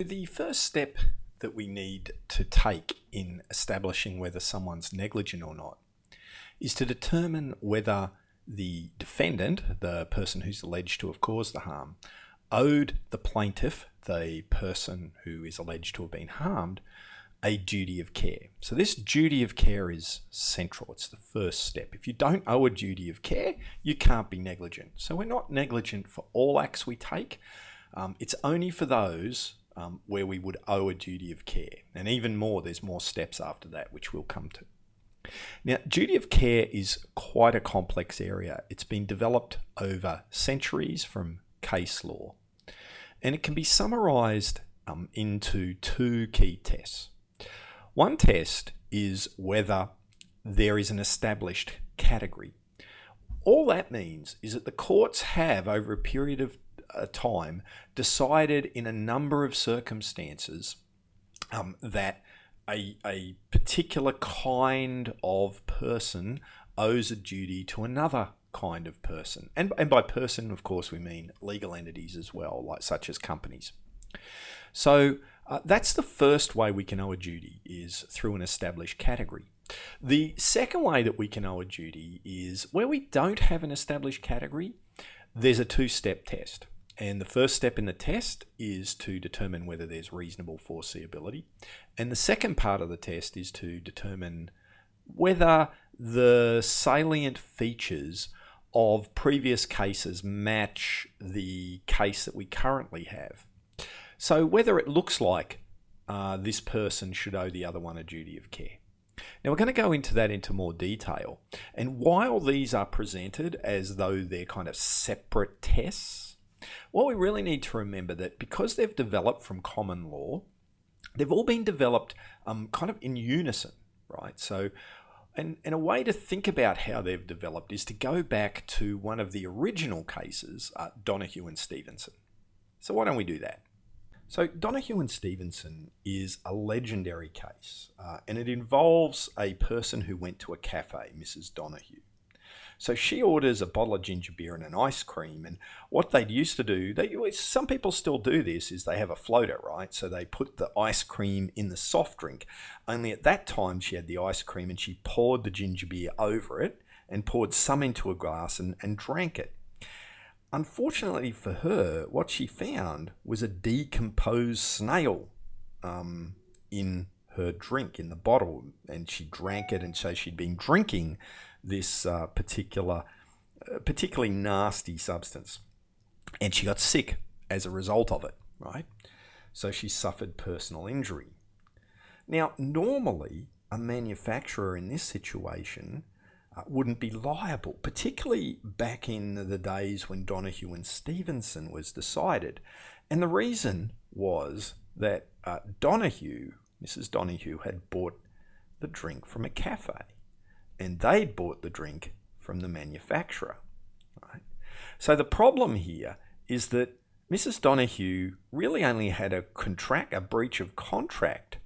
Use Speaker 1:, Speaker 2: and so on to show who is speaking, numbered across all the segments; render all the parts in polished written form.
Speaker 1: So the first step that we need to take in establishing whether someone's negligent or not is to determine whether the defendant, the person who's alleged to have caused the harm, owed the plaintiff, the person who is alleged to have been harmed, a duty of care. So this duty of care is central. It's the first step. If you don't owe a duty of care, you can't be negligent. So we're not negligent for all acts we take. It's only for those where we would owe a duty of care. And even more, there's more steps after that, which we'll come to. Now, duty of care is quite a complex area. It's been developed over centuries from case law. And it can be summarized into two key tests. One test is whether there is an established category. All that means is that the courts have, over a period of time, decided in a number of circumstances that a particular kind of person owes a duty to another kind of person. And by person, of course, we mean legal entities as well, like such as companies. So that's the first way we can owe a duty, is through an established category. The second way that we can owe a duty is where we don't have an established category. There's a two-step test. And the first step in the test is to determine whether there's reasonable foreseeability. And the second part of the test is to determine whether the salient features of previous cases match the case that we currently have. So whether it looks like this person should owe the other one a duty of care. Now we're going to go into that into more detail. And while these are presented as though they're kind of separate tests, what we really need to remember that because they've developed from common law, they've all been developed kind of in unison, right? So, and a way to think about how they've developed is to go back to one of the original cases, Donoghue and Stevenson. So why don't we do that? So Donoghue and Stevenson is a legendary case, and it involves a person who went to a cafe, Mrs. Donoghue. So she orders a bottle of ginger beer and an ice cream, and what they'd used to do, some people still do this, is they have a floater, right? So they put the ice cream in the soft drink, only at that time she had the ice cream and she poured the ginger beer over it and poured some into a glass and drank it. Unfortunately for her, what she found was a decomposed snail in her drink, in the bottle, and she drank it, and so she'd been drinking this particularly nasty substance, and she got sick as a result of it, right? So she suffered personal injury. Now, normally, a manufacturer in this situation wouldn't be liable, particularly back in the days when Donoghue and Stevenson was decided. And the reason was that Mrs. Donoghue had bought the drink from a cafe, and they bought the drink from the manufacturer. Right? So the problem here is that Mrs. Donoghue really only had a breach of contract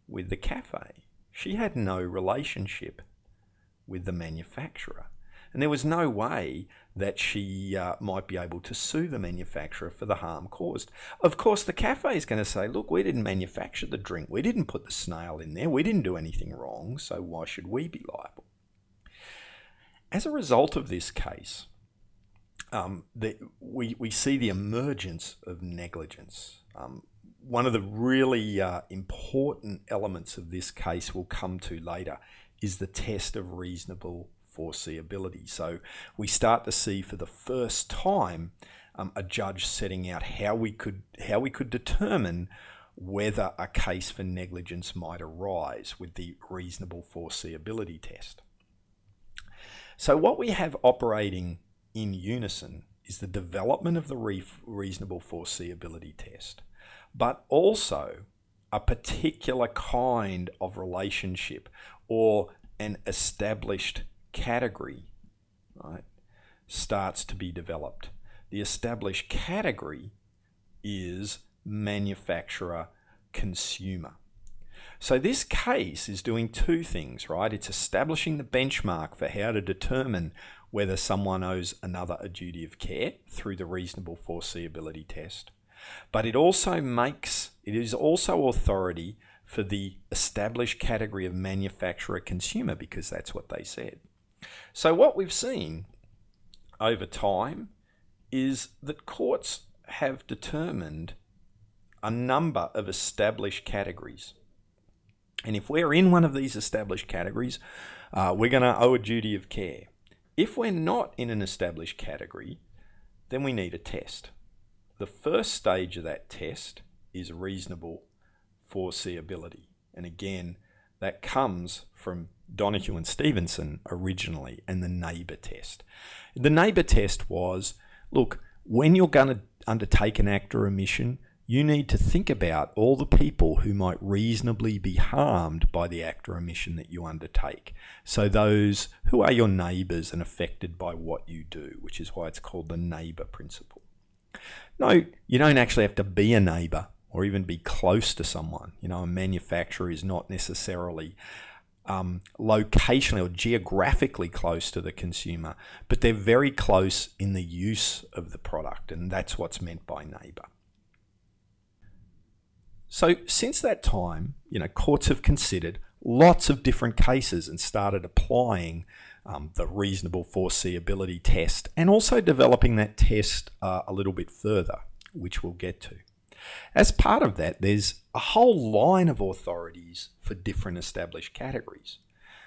Speaker 1: with the cafe. She had no relationship with the manufacturer. And there was no way that she might be able to sue the manufacturer for the harm caused. Of course, the cafe is going to say, look, we didn't manufacture the drink. We didn't put the snail in there. We didn't do anything wrong. So why should we be liable? As a result of this case, we see the emergence of negligence. One of the really important elements of this case we'll come to later is the test of reasonable foreseeability. So we start to see for the first time a judge setting out how we could determine whether a case for negligence might arise with the reasonable foreseeability test. So what we have operating in unison is the development of the reasonable foreseeability test, but also a particular kind of relationship or an established category, right, starts to be developed. The established category is manufacturer-consumer. So this case is doing two things, right? It's establishing the benchmark for how to determine whether someone owes another a duty of care through the reasonable foreseeability test. But it also makes it is also authority for the established category of manufacturer-consumer, because that's what they said. So what we've seen over time is that courts have determined a number of established categories. And if we're in one of these established categories, we're going to owe a duty of care. If we're not in an established category, then we need a test. The first stage of that test is reasonable foreseeability. And again, that comes from Donoghue and Stevenson originally, and the neighbour test. The neighbour test was, look, when you're going to undertake an act or omission, you need to think about all the people who might reasonably be harmed by the act or omission that you undertake. So those who are your neighbours and affected by what you do, which is why it's called the neighbour principle. No, you don't actually have to be a neighbour or even be close to someone. You know, a manufacturer is not necessarily locationally or geographically close to the consumer, but they're very close in the use of the product, and that's what's meant by neighbour. So since that time, you know, courts have considered lots of different cases and started applying the reasonable foreseeability test, and also developing that test a little bit further, which we'll get to. As part of that, there's a whole line of authorities for different established categories.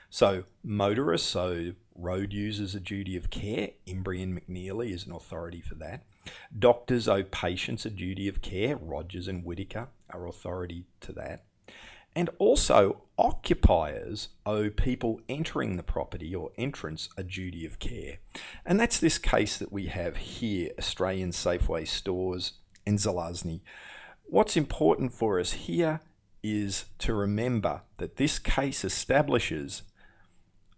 Speaker 1: So motorists, so road users, a duty of care. Imbrie and McNeely is an authority for that. Doctors owe patients a duty of care. Rogers and Whitaker are authority to that. And also occupiers owe people entering the property or entrance a duty of care. And that's this case that we have here, Australian Safeway Stores and Zelazny. What's important for us here is to remember that this case establishes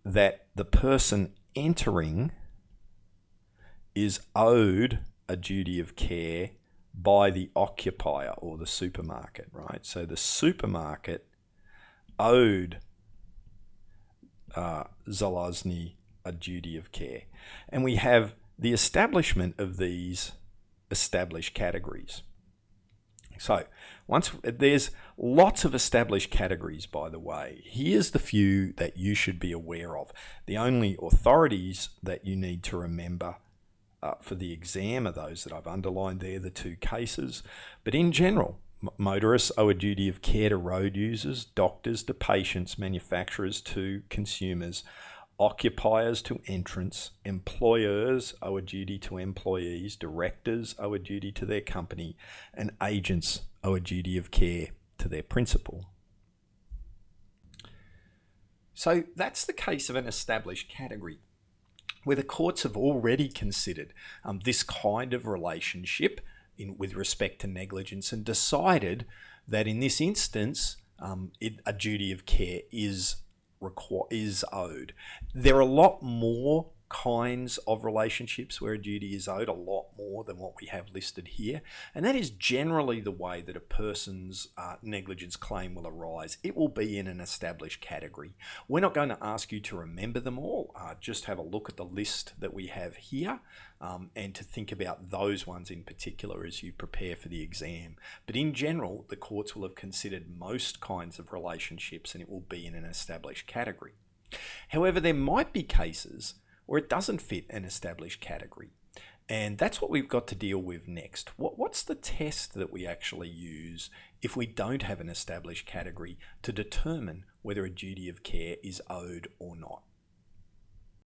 Speaker 1: that the person entering is owed a duty of care by the occupier or the supermarket, right? So the supermarket owed Zelazny a duty of care. And we have the establishment of these established categories. So there's lots of established categories, by the way. Here's the few that you should be aware of. The only authorities that you need to remember for the exam are those that I've underlined there, the two cases. But in general, motorists owe a duty of care to road users, doctors to patients, manufacturers to consumers, occupiers to entrants, employers owe a duty to employees, directors owe a duty to their company, and agents owe a duty of care to their principal. So that's the case of an established category, where the courts have already considered this kind of relationship with respect to negligence and decided that in this instance, a duty of care is owed. There are a lot more kinds of relationships where a duty is owed, a lot more than what we have listed here, and that is generally the way that a person's negligence claim will arise. It will be in an established category. We're not going to ask you to remember them all, just have a look at the list that we have here and to think about those ones in particular as you prepare for the exam. But in general, the courts will have considered most kinds of relationships and it will be in an established category. However, there might be cases where it doesn't fit an established category. And that's what we've got to deal with next. What's the test that we actually use if we don't have an established category to determine whether a duty of care is owed or not?